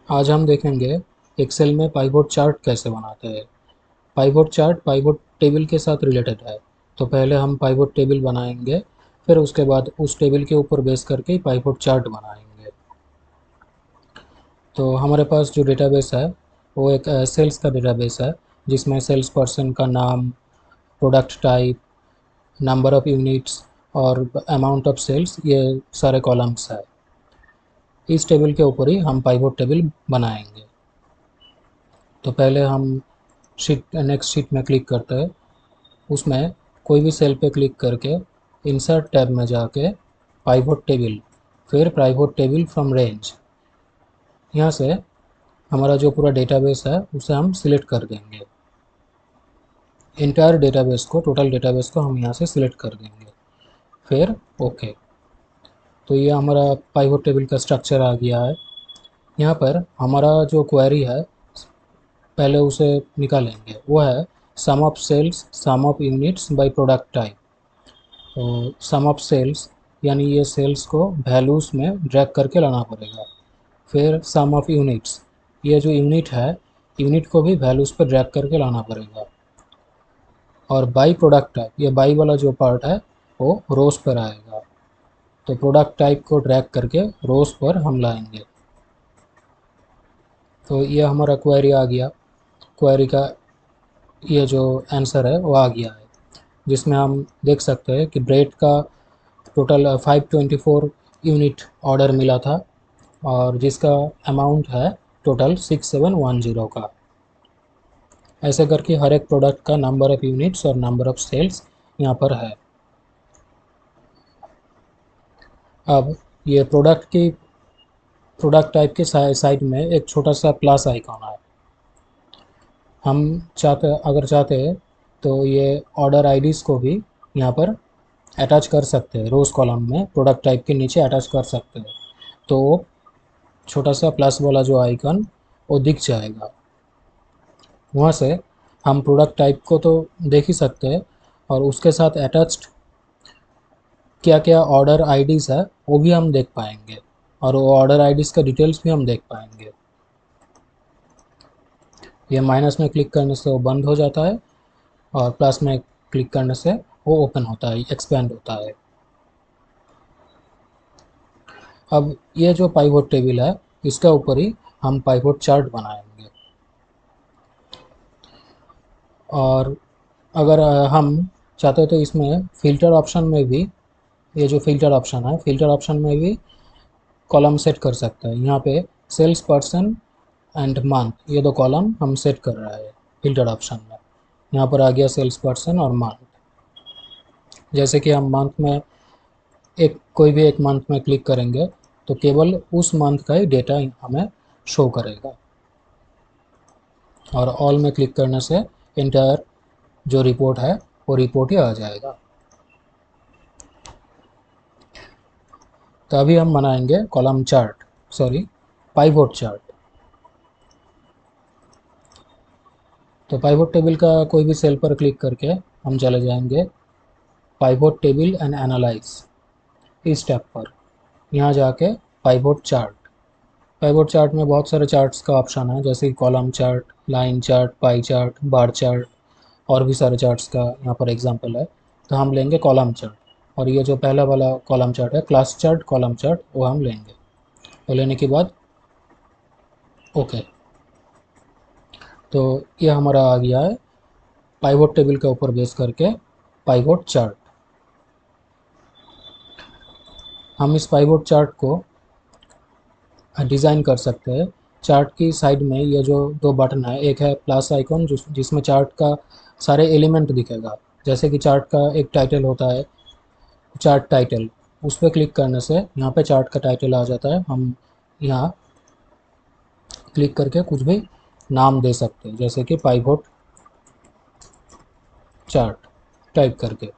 आज हम देखेंगे एक्सेल में पाइवोट चार्ट कैसे बनाते हैं। पाइवोट चार्ट पाइवोट टेबल के साथ रिलेटेड है। तो पहले हम पाइवोट टेबल बनाएंगे, फिर उसके बाद उस टेबल के ऊपर बेस करके पाइवोट चार्ट बनाएंगे। तो हमारे पास जो डेटाबेस है वो एक सेल्स का डेटाबेस है, जिसमें सेल्स पर्सन का नाम, product type, number of units और अमाउंट ऑफ सेल्स, ये सारे कॉलम्स है। इस टेबल के ऊपर ही हम पाइवोट टेबल बनाएंगे। तो पहले हम नेक्स्ट शीट में क्लिक करते हैं। उसमें कोई भी सेल पे क्लिक करके इंसर्ट टैब में जाके पाइवोट टेबल, फिर पाइवोट टेबल फ्रॉम रेंज, यहाँ से हमारा जो पूरा डेटाबेस है उसे हम सिलेक्ट कर देंगे। इंटायर डेटाबेस को, टोटल डेटाबेस को हम यहाँ से सिलेक्ट कर देंगे, फिर ओके। तो ये हमारा पाइवोट टेबल का स्ट्रक्चर आ गया है। यहाँ पर हमारा जो क्वेरी है पहले उसे निकालेंगे, वो है sum of sales, sum of units by product type. तो सम ऑफ सेल्स यानी ये सेल्स को वैल्यूज़ में ड्रैग करके लाना पड़ेगा। फिर सम ऑफ यूनिट्स, ये जो यूनिट है, यूनिट को भी वैल्यूज़ पर ड्रैग करके लाना पड़ेगा। और बाई प्रोडक्ट टाइप, ये बाई वाला जो पार्ट है वो रोज़ पर आएगा। तो प्रोडक्ट टाइप को ड्रैग करके रोज़ पर हम लाएंगे। तो ये हमारा क्वेरी आ गया। क्वेरी का ये जो आंसर है वो आ गया है, जिसमें हम देख सकते हैं कि ब्रेड का टोटल 524 यूनिट ऑर्डर मिला था, और जिसका अमाउंट है टोटल 6710 का। ऐसे करके हर एक प्रोडक्ट का नंबर ऑफ़ यूनिट्स और नंबर ऑफ़ सेल्स यहाँ पर है। अब ये प्रोडक्ट टाइप के साइड में एक छोटा सा प्लस आइकॉन है। हम अगर चाहते हैं तो ये ऑर्डर आईडीज़ को भी यहाँ पर अटैच कर सकते हैं, रोज़ कॉलम में प्रोडक्ट टाइप के नीचे अटैच कर सकते हैं। तो छोटा सा प्लस वाला जो आइकन वो दिख जाएगा। वहाँ से हम प्रोडक्ट टाइप को तो देख ही सकते हैं, और उसके साथ अटैच्ड क्या क्या ऑर्डर आईडीज़ है वो भी हम देख पाएंगे, और वो ऑर्डर आईडीज़ का डिटेल्स भी हम देख पाएंगे। ये माइनस में क्लिक करने से वो बंद हो जाता है, और प्लस में क्लिक करने से वो ओपन होता है, एक्सपेंड होता है। अब ये जो पाइवोट टेबल है, इसका ऊपर ही हम पाइवोट चार्ट बनाएंगे। और अगर हम चाहते हो तो इसमें फ़िल्टर ऑप्शन में भी, ये जो फ़िल्टर ऑप्शन है, फ़िल्टर ऑप्शन में भी कॉलम सेट कर सकते हैं। यहाँ पे सेल्स पर्सन एंड मंथ, ये दो कॉलम हम सेट कर रहे हैं फ़िल्टर ऑप्शन में। यहाँ पर आ गया सेल्स पर्सन और मंथ। जैसे कि हम मंथ में कोई भी एक मंथ में क्लिक करेंगे तो केवल उस मंथ का ही डेटा हमें शो करेगा, और ऑल में क्लिक करने से इंटायर जो रिपोर्ट है वो रिपोर्ट ही आ जाएगा। तो अभी हम बनाएंगे column chart, sorry pivot chart. तो पाइवोट टेबल का कोई भी सेल पर क्लिक करके हम चले जाएंगे पाइवोट टेबल एंड एनालाइज, इस टैब पर। यहाँ जाके पाइवोट चार्ट, पाइवोट चार्ट में बहुत सारे चार्ट्स का ऑप्शन है, जैसे कि column chart, line chart, pie chart, bar chart, और भी सारे चार्ट्स का यहाँ पर एग्जांपल है। तो हम लेंगे कॉलम चार्ट, और ये जो पहला वाला कॉलम चार्ट है, क्लास चार्ट कॉलम चार्ट, वो हम लेंगे। तो लेने के बाद ओके। तो ये हमारा आ गया है पाइवोट टेबल के ऊपर बेस करके पाइवोट चार्ट। हम इस पाइवोट चार्ट को डिज़ाइन कर सकते हैं। चार्ट की साइड में ये जो दो बटन है, एक है प्लस आइकॉन जिसमें चार्ट का सारे एलिमेंट दिखेगा। जैसे कि चार्ट का एक टाइटल होता है, चार्ट टाइटल, उस पर क्लिक करने से यहाँ पे चार्ट का टाइटल आ जाता है। हम यहाँ क्लिक करके कुछ भी नाम दे सकते हैं, जैसे कि पाइवोट चार्ट टाइप करके।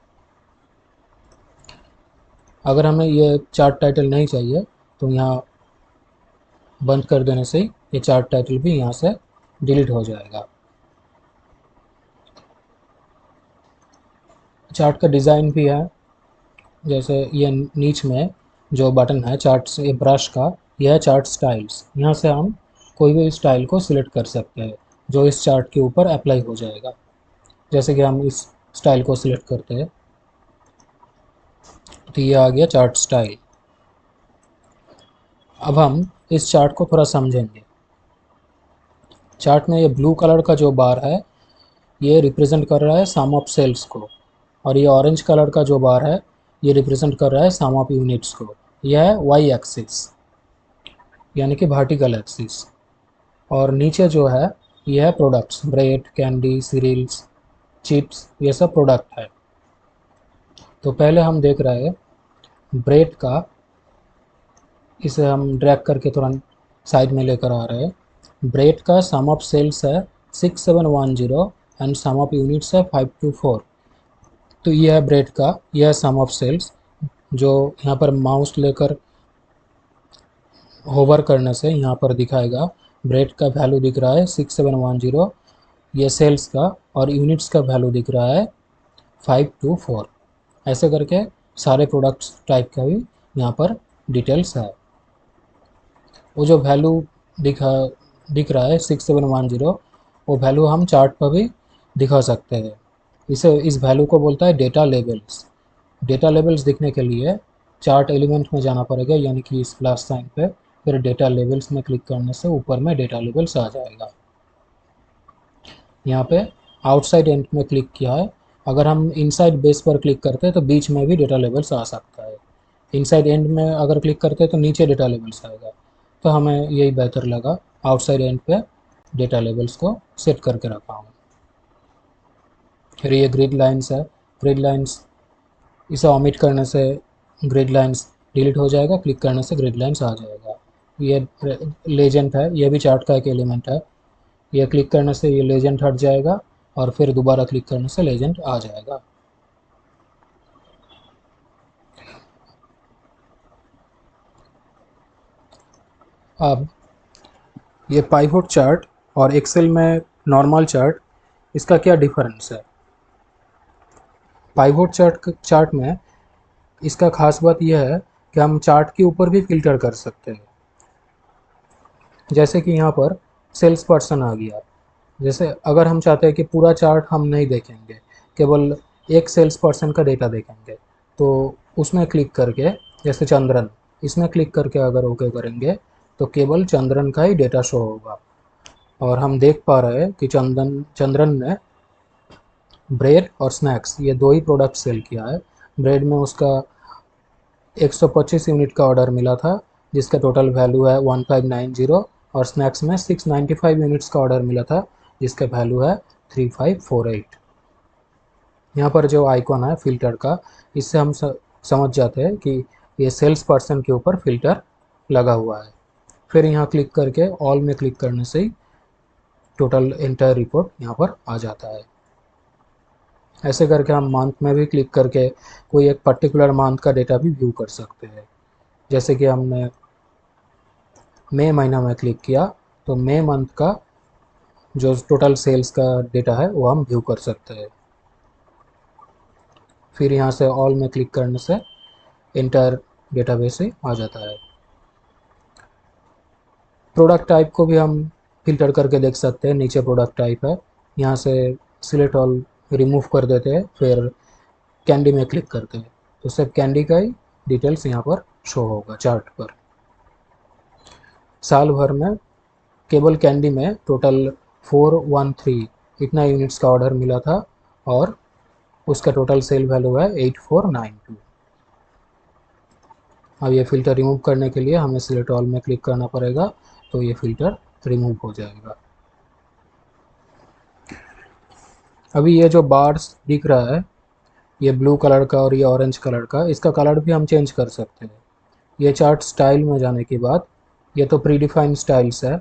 अगर हमें ये चार्ट टाइटल नहीं चाहिए तो यहाँ बंद कर देने से ये चार्ट टाइटल भी यहाँ से डिलीट हो जाएगा। चार्ट का डिज़ाइन भी है, जैसे ये नीच में जो बटन है चार्ट से ब्रश का, यह है चार्ट स्टाइल्स। यहाँ से हम कोई भी स्टाइल को सिलेक्ट कर सकते हैं जो इस चार्ट के ऊपर अप्लाई हो जाएगा। जैसे कि हम इस स्टाइल को सिलेक्ट करते हैं तो ये आ गया चार्ट स्टाइल। अब हम इस चार्ट को थोड़ा समझेंगे। चार्ट में ये ब्लू कलर का जो बार है ये रिप्रेजेंट कर रहा है सम ऑफ सेल्स को, और ये ऑरेंज कलर का जो बार है ये रिप्रेजेंट कर रहा है सम ऑफ यूनिट्स को। यह है वाई एक्सिस यानी कि वर्टिकल एक्सिस, और नीचे जो है यह है products, bread, candy, cereals, chips, ये सब प्रोडक्ट है। तो पहले हम देख रहे हैं ब्रेड का, इसे हम ड्रैग करके तुरंत साइड में लेकर आ रहे हैं। ब्रेड का सम ऑफ सेल्स है 6710 एंड सम ऑफ यूनिट्स है 524। तो ये है ब्रेड का, यह है सम ऑफ सेल्स, जो यहाँ पर माउस लेकर होवर करने से यहाँ पर दिखाएगा। ब्रेड का वैल्यू दिख रहा है 6710, ये सेल्स का, और यूनिट्स का वैल्यू दिख रहा है 524। ऐसे करके सारे प्रोडक्ट्स टाइप का भी यहाँ पर डिटेल्स है। वो जो वैल्यू दिख रहा है 6710, वो वैल्यू हम चार्ट पर भी दिखा सकते हैं। इस वैल्यू को बोलता है डेटा लेवल्स। डेटा लेवल्स दिखने के लिए चार्ट एलिमेंट में जाना पड़ेगा, यानी कि इस प्लस साइन पे, फिर डेटा लेवल्स में क्लिक करने से ऊपर में डेटा लेवल्स आ जाएगा। यहाँ पे आउटसाइड एंड में क्लिक किया है, अगर हम इनसाइड बेस पर क्लिक करते हैं तो बीच में भी डेटा लेवल्स आ सकता है। इनसाइड एंड में अगर क्लिक करते हैं तो नीचे डेटा लेवल्स आएगा, तो हमें यही बेहतर लगा आउटसाइड एंड पे डेटा लेवल्स को सेट करके रखा हूँ। फिर ये ग्रिड लाइन्स है, ग्रिड लाइन्स, इसे ऑमिट करने से ग्रिड लाइन्स डिलीट हो जाएगा, क्लिक करने से ग्रिड लाइन्स आ जाएगा। ये लेजेंड है, ये भी चार्ट का एक एलिमेंट है। ये क्लिक करने से ये लेजेंड हट जाएगा और फिर दोबारा क्लिक करने से लेजेंड आ जाएगा। अब ये पाइवोट चार्ट और एक्सेल में नॉर्मल चार्ट, इसका क्या डिफरेंस है? पाइवोट चार्ट में इसका खास बात यह है कि हम चार्ट के ऊपर भी फिल्टर कर सकते हैं। जैसे कि यहाँ पर सेल्स पर्सन आ गया। जैसे अगर हम चाहते हैं कि पूरा चार्ट हम नहीं देखेंगे, केवल एक सेल्स पर्सन का डेटा देखेंगे, तो उसमें क्लिक करके, जैसे चंद्रन, इसमें क्लिक करके अगर ओके करेंगे तो केवल चंद्रन का ही डेटा शो होगा। और हम देख पा रहे हैं कि चंद्रन ने ब्रेड और स्नैक्स, ये दो ही प्रोडक्ट सेल किया है। ब्रेड में उसका 125 यूनिट का ऑर्डर मिला था जिसका टोटल वैल्यू है 1590, और स्नैक्स में 695 यूनिट्स का ऑर्डर मिला था जिसका वैल्यू है 3548। यहाँ पर जो आइकॉन है फिल्टर का, इससे हम समझ जाते हैं कि ये सेल्स पर्सन के ऊपर फिल्टर लगा हुआ है। फिर यहाँ क्लिक करके ऑल में क्लिक करने से ही टोटल एंटायर रिपोर्ट यहाँ पर आ जाता है। ऐसे करके हम मंथ में भी क्लिक करके कोई एक पर्टिकुलर मंथ का डेटा भी व्यू कर सकते हैं। जैसे कि हमने मई महीना में क्लिक किया तो मई मंथ का जो टोटल सेल्स का डेटा है वो हम व्यू कर सकते हैं। फिर यहाँ से ऑल में क्लिक करने से इंटायर डेटाबेस से आ जाता है। प्रोडक्ट टाइप को भी हम फिल्टर करके देख सकते हैं। नीचे प्रोडक्ट टाइप है, यहाँ से सिलेक्ट ऑल रिमूव कर देते हैं, फिर कैंडी में क्लिक करते हैं तो सिर्फ कैंडी का ही डिटेल्स यहाँ पर शो होगा चार्ट पर। साल भर में केवल कैंडी में टोटल 413 इतना यूनिट्स का ऑर्डर मिला था, और उसका टोटल सेल वैल्यू है 8492। अब ये फ़िल्टर रिमूव करने के लिए हमें सिलेक्ट ऑल में क्लिक करना पड़ेगा, तो ये फ़िल्टर रिमूव हो जाएगा। अभी ये जो बार्स दिख रहा है, ये ब्लू कलर का और ये ऑरेंज कलर का, इसका कलर भी हम चेंज कर सकते हैं। ये चार्ट स्टाइल में जाने के बाद, ये तो प्री डिफाइंड स्टाइल्स है,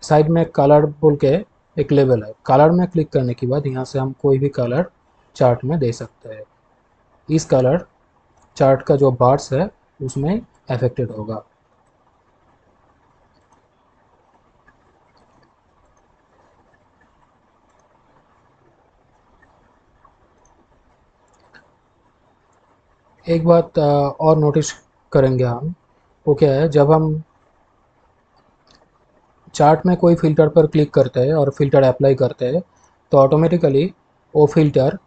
साइड में कलर बोल के एक लेवल है। कलर में क्लिक करने के बाद यहाँ से हम कोई भी कलर चार्ट में दे सकते हैं। इस कलर चार्ट का जो बार्स है उसमें अफेक्टेड होगा। एक बात और नोटिस करेंगे हम, वो क्या है, जब हम चार्ट में कोई फ़िल्टर पर क्लिक करते हैं और फ़िल्टर अप्लाई करते हैं तो ऑटोमेटिकली वो फ़िल्टर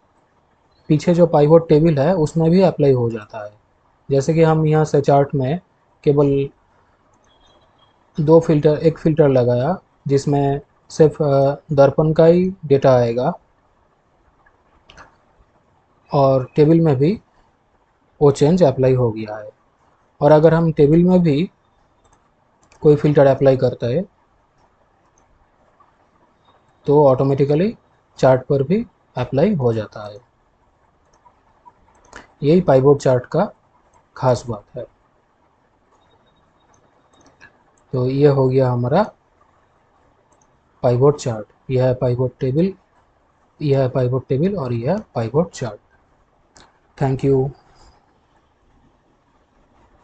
पीछे जो पाइवोट टेबल है उसमें भी अप्लाई हो जाता है। जैसे कि हम यहाँ से चार्ट में केवल एक फ़िल्टर लगाया जिसमें सिर्फ दर्पण का ही डेटा आएगा और टेबल में भी वो चेंज अप्लाई हो गया है। और अगर हम टेबल में भी कोई फ़िल्टर अप्लाई करता है तो ऑटोमेटिकली चार्ट पर भी अप्लाई हो जाता है। यही पाइवोट चार्ट का खास बात है। तो ये हो गया हमारा पाइवोट चार्ट। यह है पाइवोट टेबल, यह है पाइवोट टेबल और यह है पाइवोट चार्ट। Thank you.